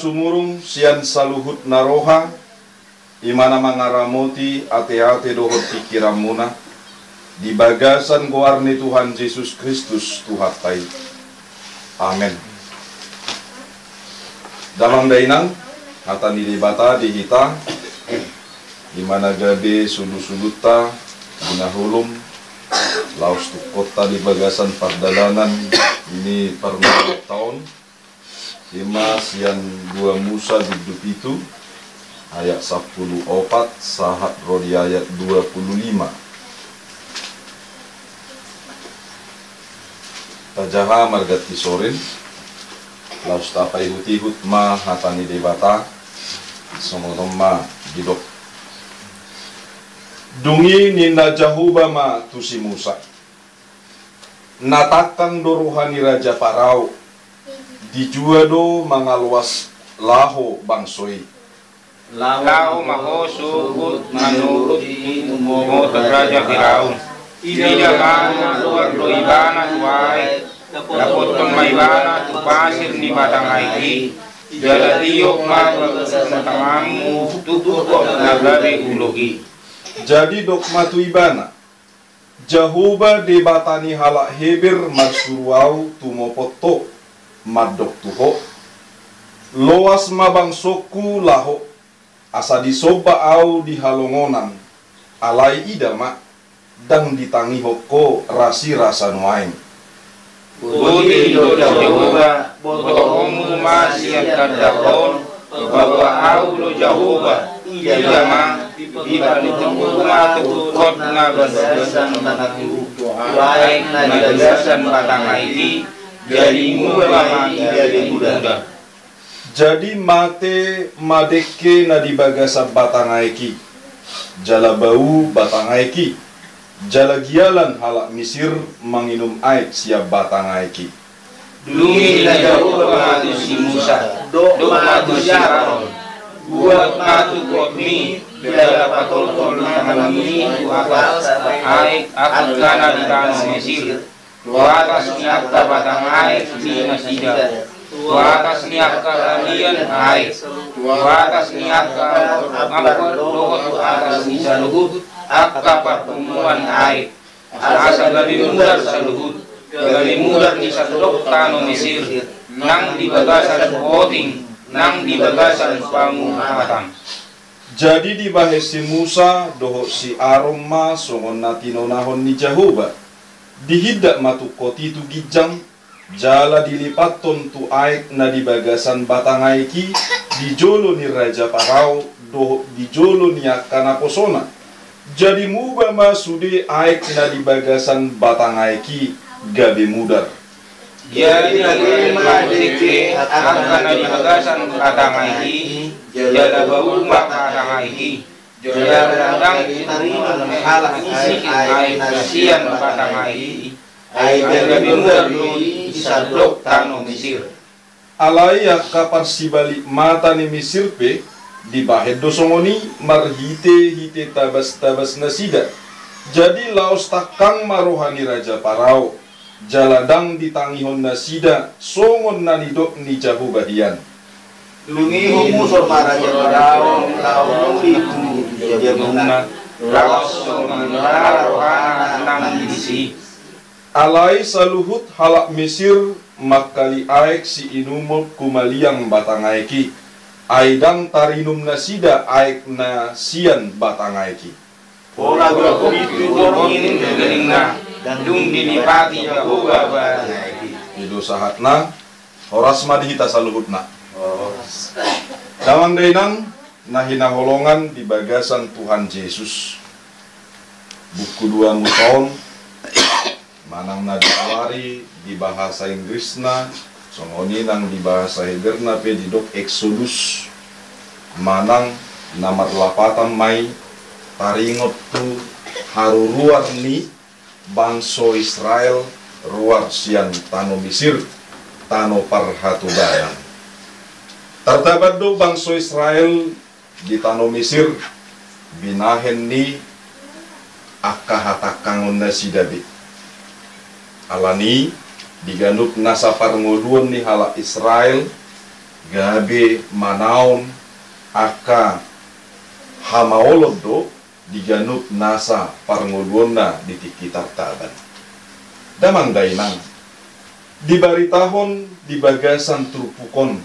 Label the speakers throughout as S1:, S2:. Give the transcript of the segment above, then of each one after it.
S1: sumurung sian saluhut naroha imana mangaramoti ate-ate dohot pikiramuna di bagasan goarni Tuhan Yesus Kristus Tuhatai. Amin. Damang dainang hata nilibata dihita dimana gabe sudut-sudutta ginahulum laos tu kota di bagasan pardalanan ini pernah tahun 5 sian 2 Musa hidup itu ayat 14 sahat rodi ayat 25. Tajaha margat kisorin laus tapai hutihut ma hatani debata somoroma gidok dungi ninda jahuba ma tusi Musa natakang doruhani Raja Parao dijuado mangaluas laho bangsoi
S2: laho maho sugut manurut mo Raja Firaun tidak mana luar doibana tuai dapat pemaibana tu pasir ni batang aiki jala tiok mata tangamu tutup nagari ulogi.
S1: Jadi dok ibana jahuba debatani halak hebir marsuruau tumopoto madok tuho loas mabang soku laho asa disoba au di halongonan alai idama dang ditangi hoko rasi rasa nuain
S2: Budi do jahuba botomu masih kadakon bahwa au do jahuba idama dibalik temuma tukot ngabasan tanatu baik nagasan batang aiki jadi muda jadi muda.
S1: Jadi mate madeke na di bagasa batang aiki jala bau batang aiki jala gialan halak Misir menginum air siap batang aiki
S2: dulu na jauh matu si Musa do matu si Aaron buat matu kami jala patol nangami tu atas aik akan kana di tanah Mesir atas niat batang air di Mesida atas niat kalian air atas niat ampun dohot atas nisa luhut akka pertemuan air asa gabi mudar saluhut gabi mudar ni sadok tano Mesir nang di bagasan hoting nang di bagasan pamuhatan.
S1: Jadi di bahesi Musa doho si Arom ma songon natino nahon ni Jahuba dihidak matu koti tu gijang jala dilipaton tu aik na di bagasan batang aiki dijolo ni Raja Parao doho dijolo ni akana posona jadi muba ma sude aik na di bagasan batang aiki gabe mudar
S2: Jadi lagi madike akana di bagasan batang aiki jala bau mak batang aiki jala dandang diterima halak isi aik nasian batang aiki aik gabe mudar di sadok tano Mesir
S1: alai kapar si balik mata ni Mesir pe di bahed dosongoni marhite hite tabas nasida jadi laos takang marohani Raja Parao jaladang ditangihon nasida songon nanidok ni jahu bahian
S3: lungi humu sorma Raja Parao laos itu dia guna
S2: laos songan rohana nang disi
S1: alai saluhut halak Mesir makali aek si inumul kumaliang batang aeki aidang tarinum nasida aek na sian batang aeki
S3: pola gua itu
S2: ingin geringna dan dung dilipati Jahuba baik
S1: itu sahatna horas madihita saluhutna damang dainang nahina holongan di bagasan Tuhan Yesus buku 2 Muton manang na diwari di bahasa Inggrisna songoni nang di bahasa Heberna pe didok Exodus manang namar lapatan mai taringot tu haru ruar ni bangso Israel ruar sian tano Mesir tano parhatubayan terdapat do bangso Israel di tano Mesir binahen ni akahatakangon na si David alani diganuk nasa parngoduan ni hala Israel gabe manaon aka hamaolod do diganut nasa parngolwonna di tikitar taban. Damang dainang dibaritahon di bagasan trupukon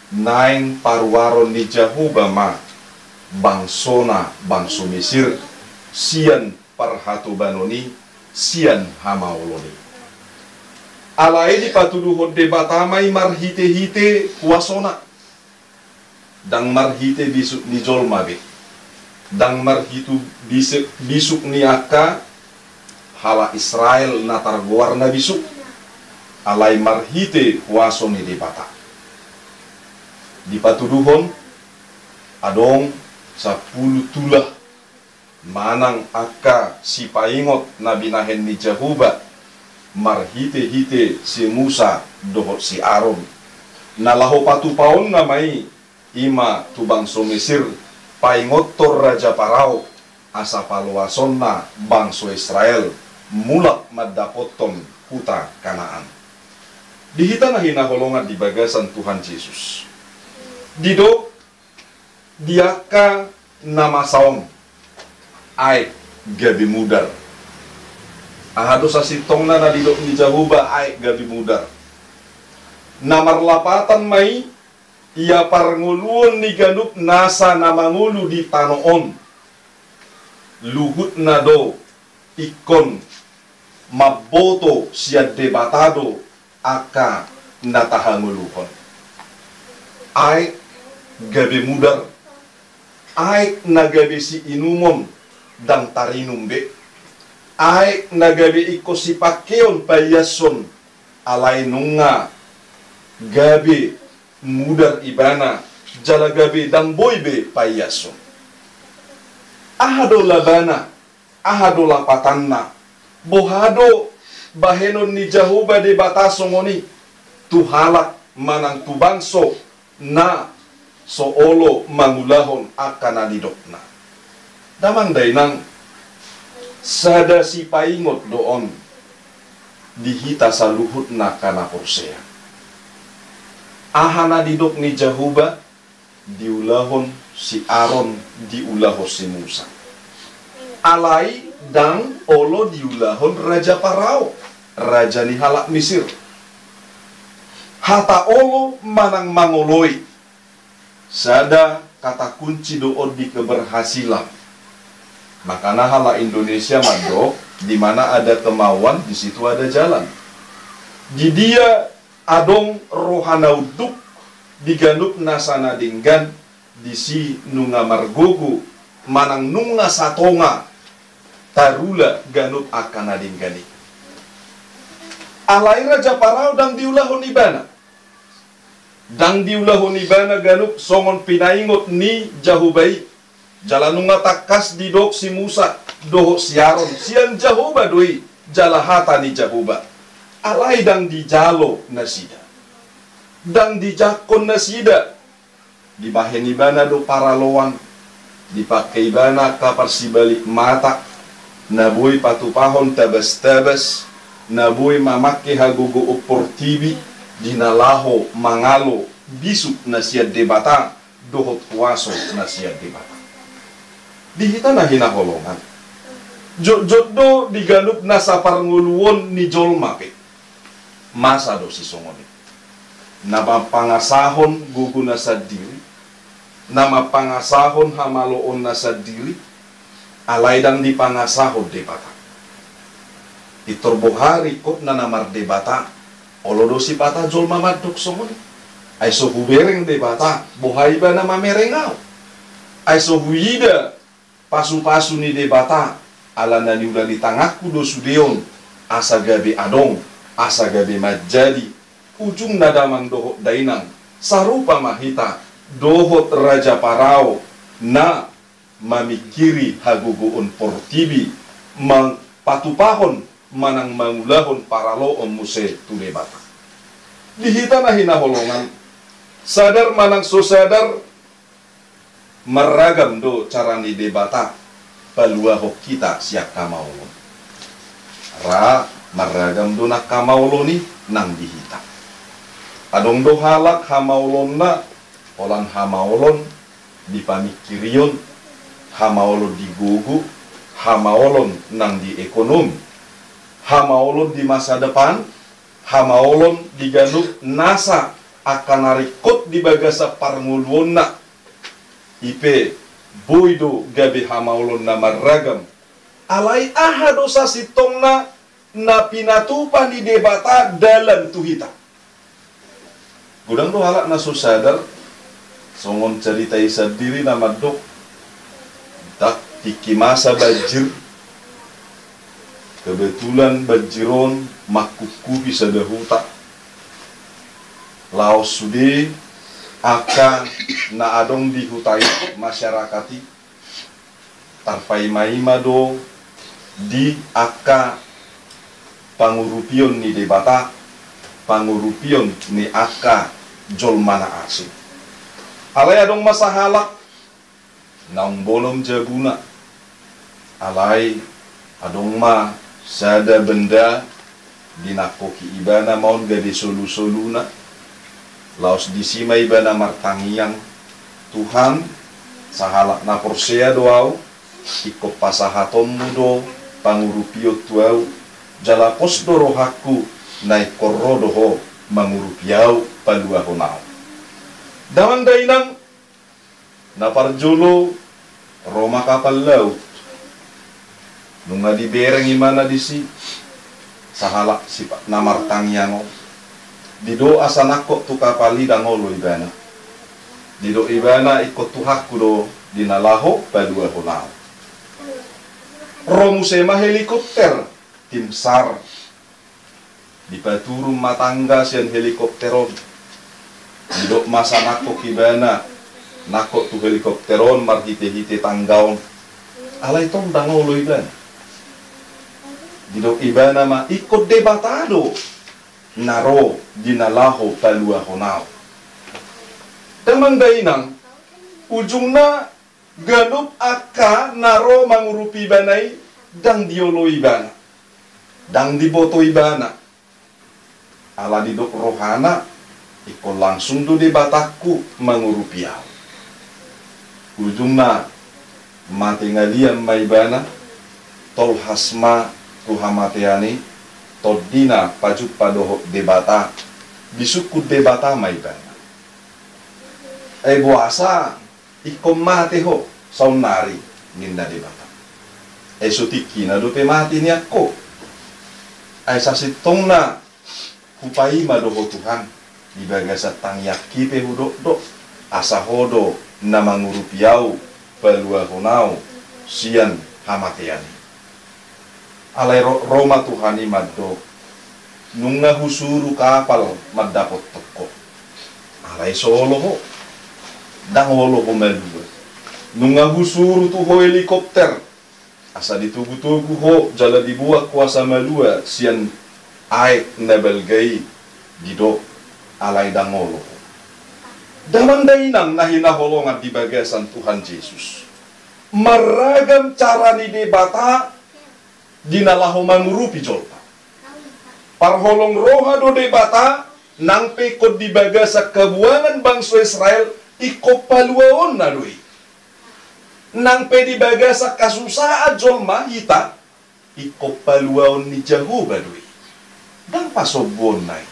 S1: naing parwaron ni Jahuba ma bangsona bangso Mesir sian parhatubanoni sian hamaoloni. Alai di patuduhod debatamai marhite-hite kuasona dang marhite bisuk ni jolmabe dang marhitu bisuk ni aka hala Israel natar na bisuk alai marhite kuaso ni debata di patuduhon adong 10 tulah manang aka si paingot na binahen ni Jahuba marhite-hite si Musa dohot si Aron nalaho patupaon na may ima tubangso Mesir paingot tor Raja Parao asa paluason na bangso Israel mulak maddapoton huta Kanaan. Dihita na hinaholongan di bagasan Tuhan Yesus. Dido diaka nama saon ay gabi mudar. Ahado sa sitong na nadidok ni Jahuba ay gabi mudar. Namarlapatan may iya parnguluon ni ganup nasa namangulu di tanoon. Luhut na do ikon maboto siya debatado aka natahanguluhon. Ay gabi mudar. Ay nagabi si inumon dang tarinumbe. Ay nagabi iko si pakeon payason alay nunga gabi mudar ibana jala gabi dang boybe payason. Ahado labana, ahado lapatanna, bohado bahenon ni Jahuba de batasongoni tuhalak manang tubangso na soolo mangulahon akan adidokna. Damang dainang sada si paingot doon dihita sa luhut na kana Hosea. Ahana didok ni Jahuba diulahon si Aron diulahon si Musa. Alai dang olo diulahon Raja Parao, raja ni halak Mesir. Hata olo manang mangoloi. Sada kata kunci doon di keberhasilan. Makanya hala Indonesia mandok, di mana ada kemauan, di situ ada jalan. Di dia adong rohanauduk diganup nasana dinggan di si nunga margogo manang nunga satonga tarula ganup akan adinggani. Alai Raja Parao dang diulahon ibana. Dang diulahon ibana ganup songon pinaingot ni Jahubai. Jalanunga takas didok si Musa doho si Aron sian Jahuba doi jalahata ni Jahuba. Alai dang dijalo nasida. Dang dijakon nasida. Dibahen ibana do paraloan. Dipakai ibana kapar si balik mata. Naboy patupahon tabas-tabas. Naboy mamake hagogo opor tibi. Dinalaho mangalo bisuk nasiad debata. Dohot kuaso nasiad debata. Dihita na hinaholongan. Joddo diganup nasa parnguluon ni Jolmape. Masa do si songoni. Nama pangasahon gugu nasa diri. Nama pangasahon hamaloon nasa diri. Alay dang di pangasahon debata. Itorbohari kot na namar debata. Olodo si pata Jolma madok songoni. Ay so hubereng debata. Bohay ba na mamerengaw. Ay so huyida. Pasu-pasu ni debata ala nani udah di tangahku do sudeon asa gabe adong asa gabe majadi ujung nadamang dohot dainang sarupa mahita dohot Raja Parao na mamikiri haguguon portibi mang patupahon manang mangulahon paraloon muse tu debata. Dihita na hinaholongan sadar manang so sadar meragam do cara ni debata paluahok kita siak kamaulo. Ra meragam do nak kamaulo ni nang dihita. Adong do halak hamaulon na olan hamaulon di pamikirion, hamaulon di gugu, hamaulon nang di ekonomi, hamaulon di masa depan, hamaulon di ganuk nasa akan narikot di bagasa parngulwon na ipe boydo gabi hamaulon na maragam alay ahado sa sitong na pinatupan di debata dalam tuhita. Gudang do halak na susadar songon cerita isa diri na madok tak tikimasa bajir kebetulan bajiron makuku bisa dahuta laos sude aka na adong di hutai masyarakati tarpai maima do di aka pangurupion ni debata pangurupion ni aka jolmana asing alay adong masahalak naung bolom jabuna alay adong ma sada benda dinakoki ibana maun gade solu-soluna laos disima ibana martangiang Tuhan sahalak na porsea doau ikop pasahaton mudo pangurupio tuau jalapos dorohaku naik korro doho mangurupiau palua honau daman dainang naparjolo Roma kapal laut nunga dibereng imana disi sahalak sipak namartangiango dido asanako tu kapali dangolo ibana dido ibana ikut tuhaku do dinalaho palua honau romusema helikopter tim SAR di paturum matangga sian helikopteron dido masa nako kibana nako tu helikopteron marhite-hite tanggaon alay tong dangolo ibana dido ibana ma ikut debatado naro dinalaho palua honau damang dainang ujungna ganup aka naro mangurupi banai dang diolo ibana dang diboto ibana ala didok rohana iko langsung do debataku mangurupiau ujungna mati ngalian maibana tol hasma tuhamateani todina pajuk padoho debata bisuku debata maibana buasa ikom mate ho saunari ninda debata sotiki na do mati ni ako ay sasitong na hupai madoho Tuhan di bagasa tangyaki pe hudo asahodo na mangurupiau palua honau sian hamateani alay Roma Tuhani maddo nunga husuru kapal maddapot toko alay solo ho dangolo ho malua nunga husuru tu ho helikopter asa ditugu-tugu ho jala dibuat kuasa malua sian aik nebelgai dido alay dangolo ho daman dainang nahinaholongan di bagasan Tuhan Yesus maragam cara ni debata dinalaho mangurupi jolpa parholong roha do debata nang pekod di bagasa kabuangan bangsa Israel iko paluaon na doi nang pe di bagasa kasusaad jolma hita iko paluaon ni Jehovah doi dan pasobon nai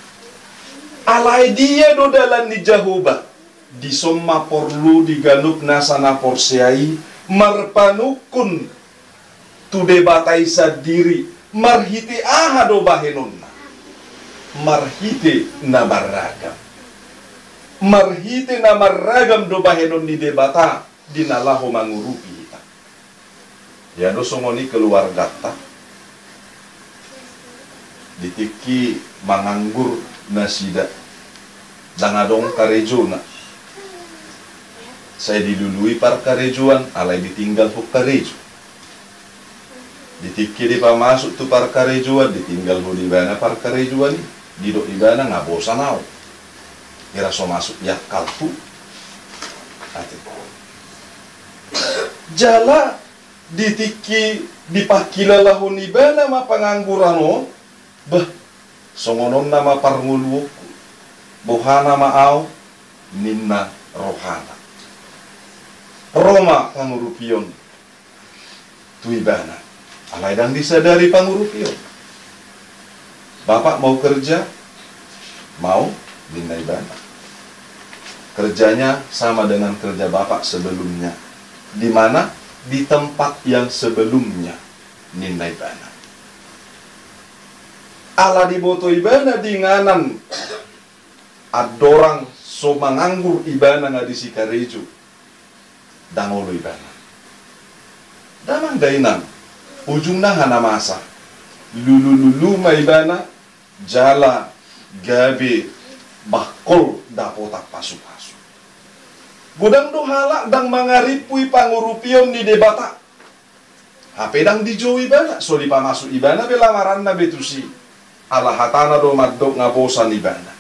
S1: alay dia do dalan ni Jehovah di somma porlu diganuk nasana porsiai marpanukun tu debatai sadiri marhite ahado bahenonna marhite na maragam marhite na maragam do bahenon ni debata dinalaho mangurupi hita ya do songoni keluarga ta ditiki manganggur nasida dangadong karejona saya didului par karejuan alay ditinggal huk kareju ditiki di pamasuk tu par karejuan ditinggal ho di bana par karejuan di do ibana ngabosan nau kira so masuk ya kalpu ate jala ditiki dipakila lahon ibana ma pangangguran o bah songonon nama parnguluku Bohana maau ninna rohana. Roma pangurupion tuibana. Alai dang disadari pangurupion. Bapak mau kerja, mau ninna ibana. Kerjanya sama dengan kerja bapak sebelumnya. Di mana? Di tempat yang sebelumnya ninna ibana. Ala diboto ibana di nganan adorang so manganggur ibana nga di sikareju dangolo ibana. Damang dainan ujung na hanamasa lulu maibana jala gabe bakol dapotak pasu-pasu. Gudang dohala dang mangaripui pangurupion di debata. Hape dang dijo ibana so di pamasu ibana belamaran na betusi. Alahatana do madok nga bosan ibana.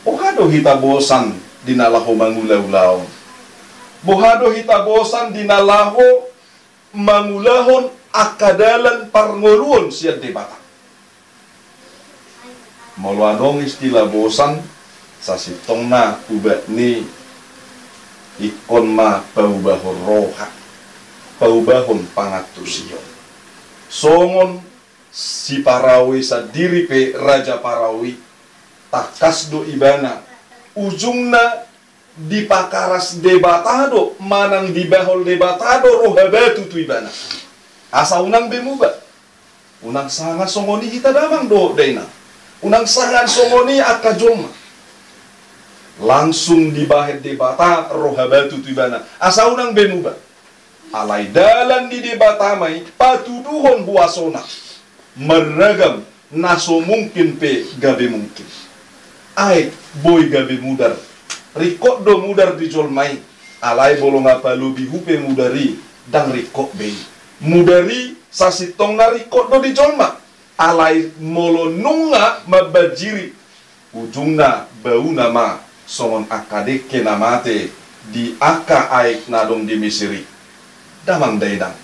S1: Bohado hita bosan dinalaho mangulaw-law. Bohado hita bosan dinalaho mangulahon akadalan parngoluon siya debata. Maluanong istilah bosan sa sitong na ubat ni ikon ma paubahon roha. Paubahon pangatusiyon. Songon si Parawi sa diri pe Raja Parawi takas do ibana ujungna dipakaras debatado manang dibahol debatado rohabatu tu ibana asa unang bemuba unang sanga songoni hita damang do daina unang sangan songoni akajoma langsung dibahet debata rohabatu tu ibana asa unang bemuba alai dalan di debatamai patuduhon buasona meragam naso mungkin pe gabe mungkin. Ai boy gabe mudar. Rikok do mudar di jolmai. Alai bolong apa lubi hupe mudari dang rikok be. Mudari sasitong na rikok do di jolma. Alai molo nunga mabajiri. Ujungna bau nama songon akadeke namate di aka aik nadong di misiri. Damang daidang.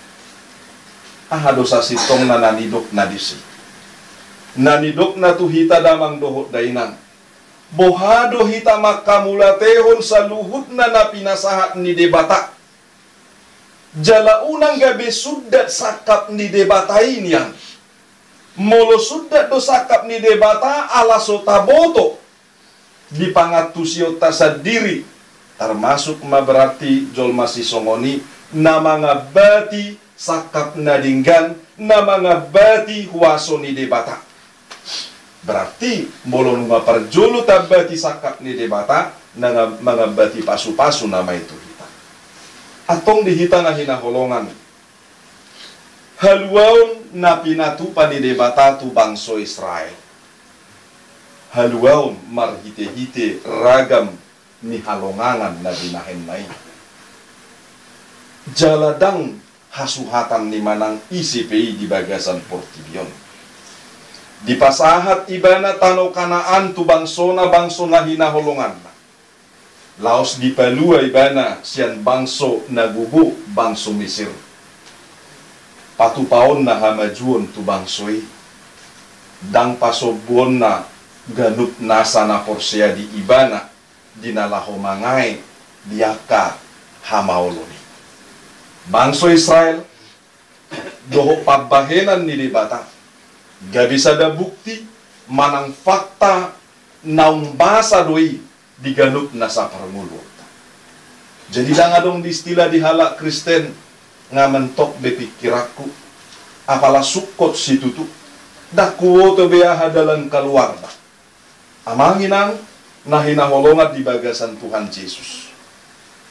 S1: Ahado sa sitong na nanidok na disi. Nanidok na tu hita damang dohot dainan. Bohado hita makamulatehon sa luhut na napinasahat ni debata. Jala unang gabi sudat sakap ni debatain yan. Molo sudat do sakap ni debata ala so taboto. Di pangatusio tasadiri. Termasuk maberarti jol masih songoni na mga bati sakap nadinggan na mga bati huwaso ni debata. Berarti molo nga parjolo tabati sakap ni debata na mga bati pasu-pasu nama itu hita. Atong dihita nga hinaholongan. Haluaon na pinatupa ni debata tu bangso Israel. Haluaon marhite-hite ragam ni halongangan na dinahen na jaladang hasuhatan ni manang ICPI di bagasan Portibion. Di pasahat ibana tano kanaan tu bangso na hinaholongan na. Laos di palua ibana siyan bangso na gugu bangso Mesir. Patupaon na hamajuon tu bangsoy. Dang pasobuon na ganup nasa na porsya di ibana dinalaho mangay diaka hamaoloni. Bangso Israel doho pabahenan ni debata. Gabi sada bukti manang fakta naung basa doi diganup na sa parmulo. Jadi dangadong di istilah dihala Kristen nga mentok bepikiraku apala sukot situtu dakuo to beaha dalam keluarga. Amanginang nahinaholongat di bagasan Tuhan Yesus.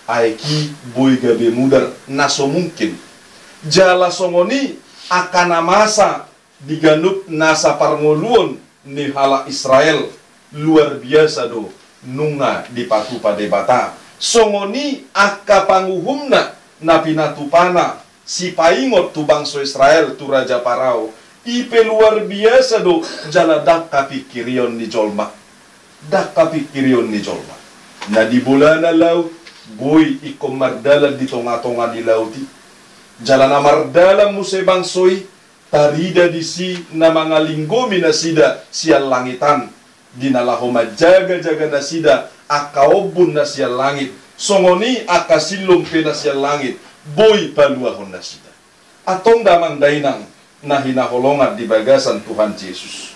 S1: Aiki boy gabe mudar naso mungkin jala songoni akan masa diganup nasa parngoluon ni hala Israel luar biasa do nunga di patupa debata songoni akka panguhumna na pinatupana si paingot tu bangso Israel tu Raja Parao ipe luar biasa do jala dak kapikirion ni jolma dak kapikirion ni jolma na di bulana laut boy ikom mardalan di tonga-tonga di lauti jalan mardalan musay bangsoy tarida di si na mga linggo minasida siya langitan dinalaho majaga-jaga nasida akaobun nasya langit songoni akasilom pe nasya langit boy paluahon nasida atong damang dainang na hinaholongat di bagasan Tuhan Yesus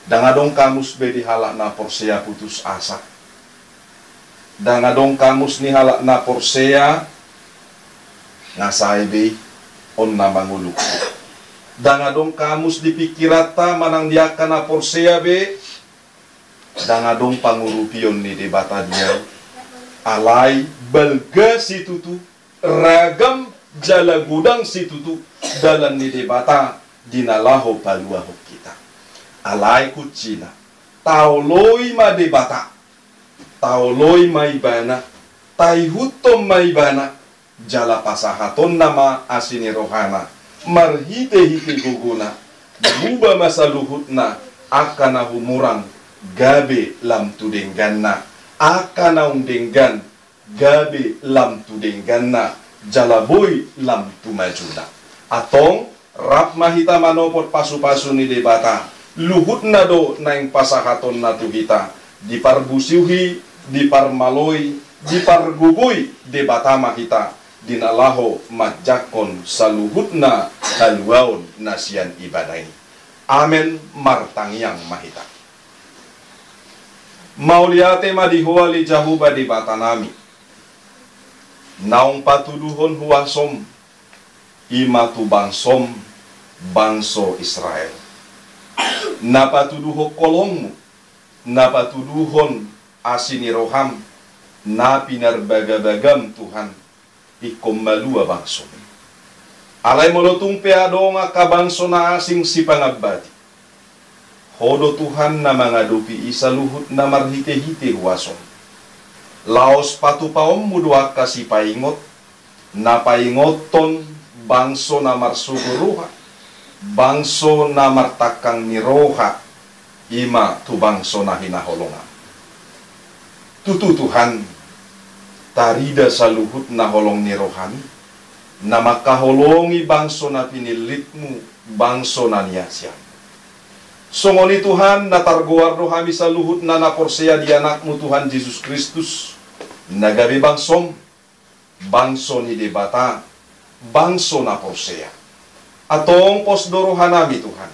S1: dangadong kamus be di halak na porsea putus asa dangadong kamus ni halak na porsea ngasay be on na manguluk dangadong kamus di pikirata manang dia kana porsea be dangadong pangurupion ni debata dia alai belga situtu ragam jala gudang situtu dalam ni debata dinalaho paluaho kita alai kucina tauloi ma debata tauloi maibana taihutom maibana jala pasahaton nama asini rohana marhite-hite guguna buba masa luhutna akana humurang gabe lam tudengganna akana undenggan gabe lam tudengganna jalaboy lam tumajuna atong rap mahita manopot pasu-pasu ni debata luhutna do naing pasahaton na tuhita diparbusiuhi diparmaloi dipargugoy debata mahita dinalaho majakon saluhutna haluaon nasian ibadai. Amen martangyang mahita. Mauliate madihuali jahuba di batanami. Naung patuduhon huasom imatu bangsom bangso Israel. Napatuduho kolongmu napatuduhon asini roham na pinarbagabagam Tuhan ikom malua bangso. Alay molotong peado nga kabangso na asing si pangabati. Hodo Tuhan na mga dupi isa luhut na marhite-hite huwason. Laos patupaom mudua kasi paingot, na paingoton bangso na marsuguruha, bangso na martakang niroha, ima tu bangso na hinaholongan. Tutu Tuhan, tarida sa luhut na holong ni rohani, na makaholongi bangso na pinilitmu, bangso na niyasyan. Sungoni Tuhan, natarguardo kami sa luhut na naporsea di anakmu Tuhan Jesus Kristus, nagabi bangsom, bangso ni debata, bangso na porsea. Atong posdorohan nami Tuhan,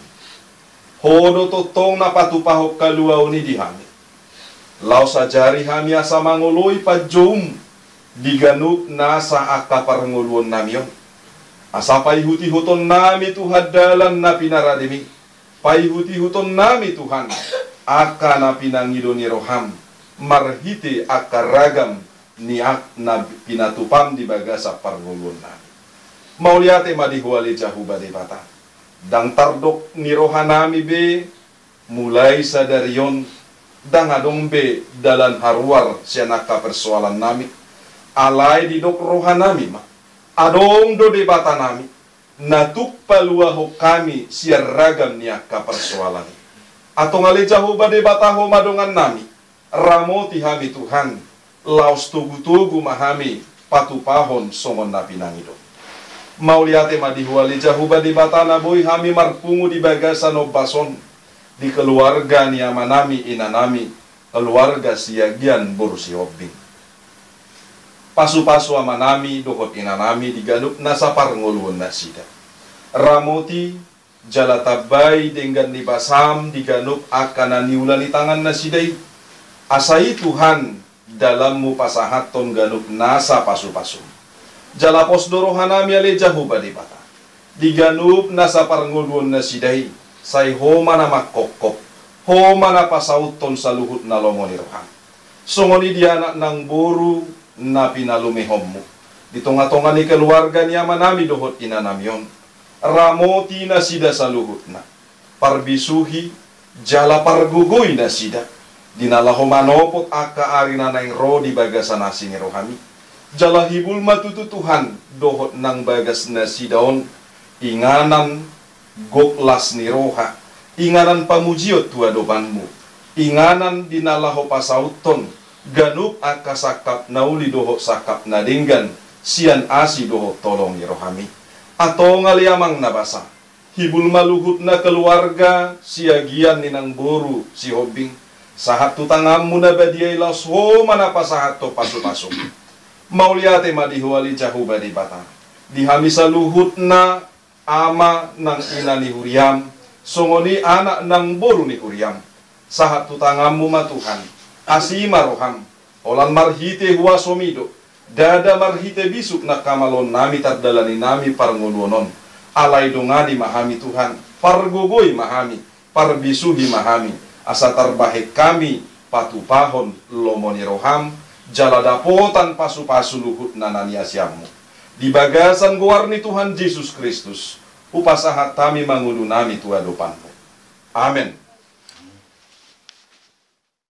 S1: hodo totong napatupahok kaluaw ni dihami. Lao sa jari kami asa manguloy pa jom, diganup nasa akaparnguluan nami yon. Asa paihuti-huton nami Tuhan dalan na pinaradimi. Paihuti-huton nami Tuhan, aka na pinangido ni roham, marhiti akaragam ni na pinatupam di bagasa parnguluan nami. Mauliate madihuali jahuba di bata. Dang tardok ni rohanami be, mulai sa dariyon, dang adong be dalan harwar siya nakapersoalan nami. Alay di dok rohanami ma. Adong do di bata nami. Natukpaluaho kami siya ragam niya kapersoalan. Atong ali jahuba di bataho madongan nami. Ramoti hami Tuhan, laos tugu-tugu mahami, patupahon songon na pinangido. Mauliate madihuali jahuba di batana boy hami marpungu di bagasan o bason di keluarga ni amanami inanami keluarga siagian bursi hobbing pasu-pasu amanami dohot inanami digalup nasa parnguluan nasida ramoti jalatabay denggan ni basam digalup akan niulani tangan nasidai asai Tuhan dalammu pasahaton galup nasa pasu-pasu jalapos dorohanami ale jahuba di bata. Diganup nasa parnguluan na siday, say homa na makokop, homa na pasauton sa luhut na lomoni rohan. Sungoni dianak ng buru na pinalumihom mo. Dito nga tonga ni keluarga niya manami dohot inanamyon. Ramoti na sida sa luhut na. Parbisuhi, jala pargugoy na sida. Dinalahomanopot akaari na ng ro di bagasan nasi ni rohami. Jalahibul matututuhan dohot ng bagas na sidaon inganan goklas ni roha inganan pamujiot tuadobanmu inganan dinalaho pasauton ganup akasakap nauli dohot sakap na dinggan sian asi dohot tolong ni rohami atau ngaliamang nabasa hibul maluhutna keluarga siagian ninang boru si hobing sahat tu tangamu na badiay lasho manapa sahat to pasu-pasu mauliate madihuali jahu badi bata dihamisa luhutna ama nang ina ni Huriam songoni anak nang boru ni Huriam sahat tu tangamu ma Tuhan asima roham olan marhite huwa somido dada marhite bisuk na kamalon nami tardalani nami parngodonon alay dongani mahami Tuhan pargogoi mahami parbisuhi mahami asa tarbahek kami patupahon lomoni roham jaladapotan pasu-pasu luhut nanani asyamu di bagasan guarni Tuhan Yesus Kristus upasahat kami mangudu nami tua dopanmu. Amin.